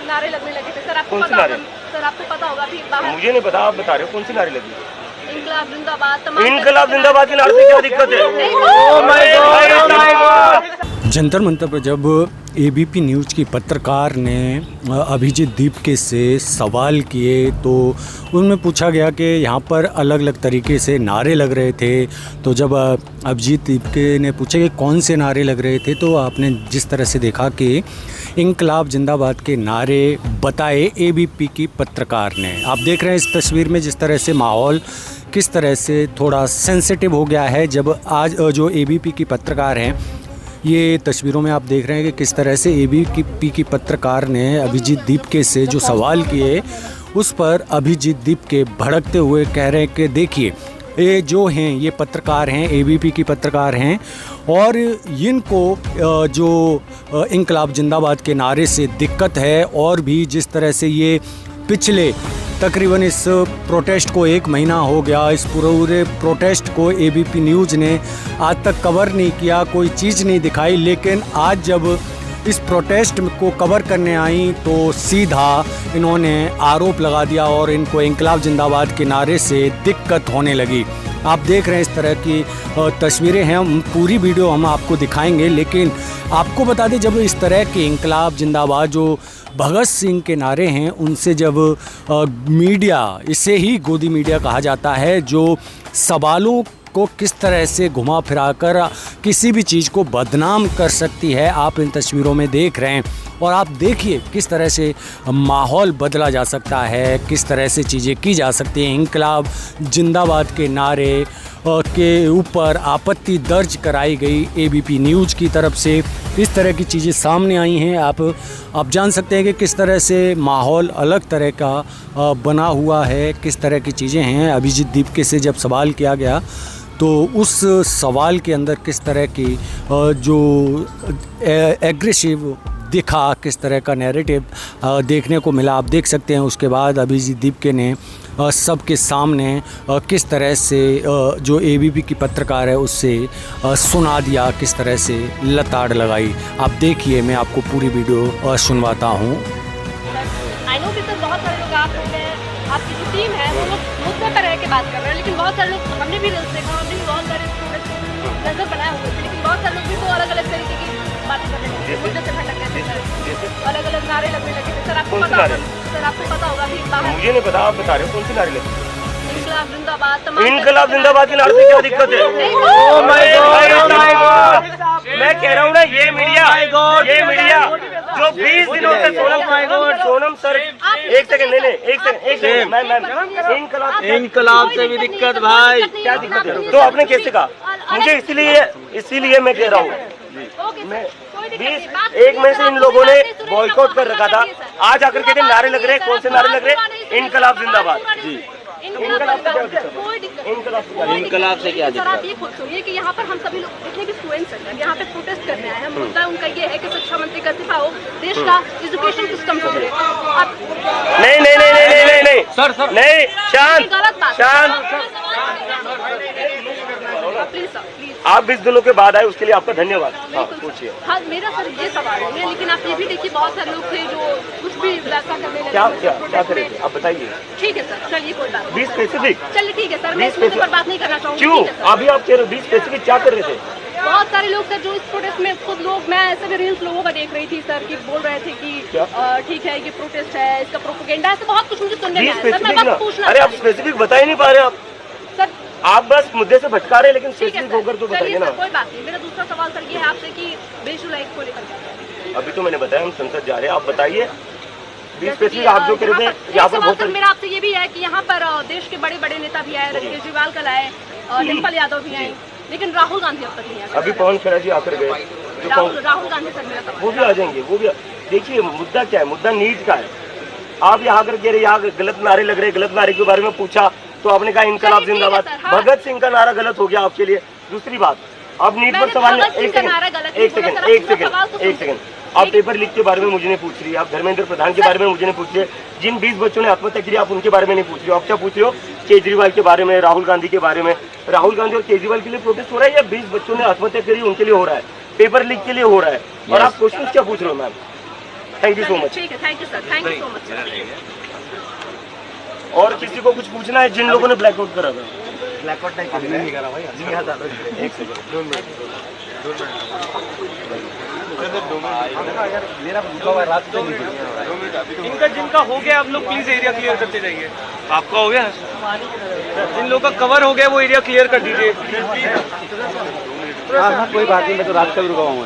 नारे लगने लगे थे सर। आपको पता होगा, सर आपको पता होगा अभी बाहर। मुझे नहीं पता, आप बता रहे हो कौन सी नारे लगी? इनकलाब जिंदाबाद। इनकलाब जिंदाबाद के नारे से क्या दिक्कत है? Oh my God. Jantar Mantar पर जब एबीपी न्यूज़ की पत्रकार ने अभिजीत दीपके से सवाल किए तो उनमें पूछा गया कि यहाँ पर अलग अलग तरीके से नारे लग रहे थे। तो जब अभिजीत दीपके ने पूछा कि कौन से नारे लग रहे थे तो आपने जिस तरह से देखा कि इनकलाब जिंदाबाद के नारे बताए एबीपी की पत्रकार ने। आप देख रहे हैं इस तस्वीर में जिस तरह से माहौल किस तरह से थोड़ा सेंसिटिव हो गया है। जब आज जो एबीपी की पत्रकार हैं, ये तस्वीरों में आप देख रहे हैं कि किस तरह से एबीपी की पत्रकार ने अभिजीत दीपके से जो सवाल किए उस पर अभिजीत दीपके भड़कते हुए कह रहे हैं कि देखिए ये जो हैं ये पत्रकार हैं, एबीपी की पत्रकार हैं और इनको जो इनकलाब जिंदाबाद के नारे से दिक्कत है और भी जिस तरह से ये पिछले तकरीबन इस प्रोटेस्ट को 1 महीना हो गया, इस पूरे प्रोटेस्ट को एबीपी न्यूज़ ने आज तक कवर नहीं किया, कोई चीज़ नहीं दिखाई। लेकिन आज जब इस प्रोटेस्ट को कवर करने आई तो सीधा इन्होंने आरोप लगा दिया और इनको इनकलाब जिंदाबाद के नारे से दिक्कत होने लगी। आप देख रहे हैं इस तरह की तस्वीरें हैं, हम पूरी वीडियो हम आपको दिखाएंगे। लेकिन आपको बता दें जब इस तरह के इनकलाब जिंदाबाद जो भगत सिंह के नारे हैं उनसे जब मीडिया, इसे ही गोदी मीडिया कहा जाता है, जो सवालों को किस तरह से घुमा फिरा कर किसी भी चीज़ को बदनाम कर सकती है, आप इन तस्वीरों में देख रहे हैं। और आप देखिए किस तरह से माहौल बदला जा सकता है, किस तरह से चीज़ें की जा सकती हैं। इनकलाब जिंदाबाद के नारे के ऊपर आपत्ति दर्ज कराई गई एबीपी न्यूज़ की तरफ से, इस तरह की चीज़ें सामने आई हैं। आप जान सकते हैं कि किस तरह से माहौल अलग तरह का बना हुआ है, किस तरह की चीज़ें हैं। अभिजीत दीपके से जब सवाल किया गया तो उस सवाल के अंदर किस तरह की जो एग्रेसिव दिखा, किस तरह का नैरेटिव देखने को मिला, आप देख सकते हैं। उसके बाद अभिजीत दीपके ने सबके सामने किस तरह से जो एबीपी की पत्रकार है उससे सुना दिया, किस तरह से लताड़ लगाई। आप देखिए, मैं आपको पूरी वीडियो सुनवाता हूँ। आई नो कि सर बहुत सारे लोग आप लोग हैं, आपकी जो टीम है वो लोग मुद्दे पर रह के बात कर रहे हैं, लेकिन बहुत सारे लोग, हमने भी रील्स देखा, हमने भी बहुत सारे नजर बनाए हुए थे, लेकिन बहुत सारे लोग भी तो अलग अलग तरीके की बातें करने लगे, मुद्दे से भटक गए थे, अलग अलग नारे लगने लगे थे। सर आपको पता होगा, सर आपको पता होगा अभी बाहर। मुझे नहीं पता, आप बता रहे हो कौन सी नारे लगी? इनकलाब जिंदाबाद। इनकलाब जिंदाबाद के नारे से क्या दिक्कत है? Oh my God. मैं कह रहा हूँ ना, ये मीडिया जो 20 दिनों से सोनम सर, एक सेकंड, एक सेकंड मैम, इनकलाब से भी दिक्कत भाई, क्या दिक्कत है? तो आपने कैसे कहा? मुझे इसीलिए मैं कह रहा हूँ, मैं 1 महीने से इन लोगों ने बॉयकॉट कर रखा था, आज आकर के नारे लग रहे हैं। कौन से नारे लग रहे हैं? इनकलाब जिंदाबाद। जी, इनकलाब से क्या दिक्कत? इनकलाब से क्या दिक्कत? आप ये खुद सुनिए कि यहाँ पर हम सभी लोग जितने भी स्टूडेंट्स हैं यहाँ पे प्रोटेस्ट करने आए हैं, मुद्दा उनका ये है कि शिक्षा मंत्री का इस्तीफा हो, देश का एजुकेशन सिस्टम सुधरे। नहीं सर नहीं, शांत गलत बात, प्लीज सर, प्लीज। आप 20 दिनों के बाद आए, उसके लिए आपका धन्यवाद। हाँ, पूछिए। हाँ, मेरा सर ये सवाल है, लेकिन आप ये भी देखिए बहुत सारे लोग थे जो कुछ भी वैसा करने लगे। क्या करे थे आप बताइए। ठीक है सर, चलिए कोई बात नहीं। 20 स्पेसिफिक, चलिए ठीक है सर, मैं इस मुद्दे पर बात नहीं करना चाहूँगी। क्यों? अभी आप कह रहे हो 20 स्पेसिफिक, क्या कर रहे थे? बहुत सारे लोग सर जो इस प्रोटेस्ट में, खुद लोग, मैं ऐसे भी रील्स लोगों का देख रही थी सर कि बोल रहे थे कि ठीक है ये प्रोटेस्ट है, इसका प्रोपेगेंडा है, ऐसे बहुत कुछ मुझे सुनने में आया। सर मैं बस पूछना, अरे आप स्पेसिफिक बता ही नहीं पा रहे आप सर, आप बस मुद्दे से भटका रहे, लेकिन स्पेसिफिक होकर तो बताइए ना। कोई बात नहीं। मेरा दूसरा सवाल सर ये है आपसे कि बेशुलाइक को लेकर, अभी तो मैंने बताया हम संसद जा रहे हैं, आप बताइए 20 स्पेसिफिक आप जो कह रहे थे। यहाँ पर बहुत, मेरा आपसे ये भी है कि यहाँ पर देश के बड़े बड़े नेता भी आए, केजरीवाल कल आए, डिम्पल यादव भी आए, लेकिन राहुल गांधी अब तक नहीं आए। अभी पवन खेड़ा जी आकर गए, राहुल गांधी सर मेरा वो भी आ जाएंगे, वो भी। देखिए मुद्दा क्या है, मुद्दा नीट का है। आप यहाँ कर कह रहे यहाँ गलत नारे लग रहे, गलत नारे के बारे में पूछा तो आपने कहा इनकलाब जिंदाबाद। भगत सिंह का नारा गलत हो गया आपके लिए। दूसरी बात, अब नीट पर सवाल, एक सेकंड, आप पेपर लीक के बारे में मुझे नहीं पूछ रही, आप धर्मेंद्र प्रधान के बारे में मुझे नहीं पूछ रहे, जिन 20 बच्चों ने आत्महत्या की आप उनके बारे में नहीं पूछ रहे हो। आप क्या पूछ रहे हो? केजरीवाल के बारे में, राहुल गांधी के बारे में। राहुल गांधी और केजरीवाल के लिए प्रोटेस्ट हो रहा है या 20 बच्चों ने आत्महत्या करी उनके लिए हो रहा है? पेपर लीक के लिए हो रहा है। और आप क्वेश्चन क्या पूछ रहे हो ma'am? Thank you so much. ठीक है, thank you sir, thank you so much. और किसी को कुछ पूछना है जिन लोगों ने ब्लैकआउट करा था? ब्लैकआउट नहीं करा भाई। एक सेकंड, 2 मिनट। मेरा रुका हुआ रात से इनका जिनका हो गया, आप लोग प्लीज एरिया क्लियर करते जाइए। आपका हो गया, जिन लोगों का कवर हो गया वो एरिया क्लियर कर दीजिए। हाँ कोई बात नहीं, मैं तो रात से रुका हुआ हूँ।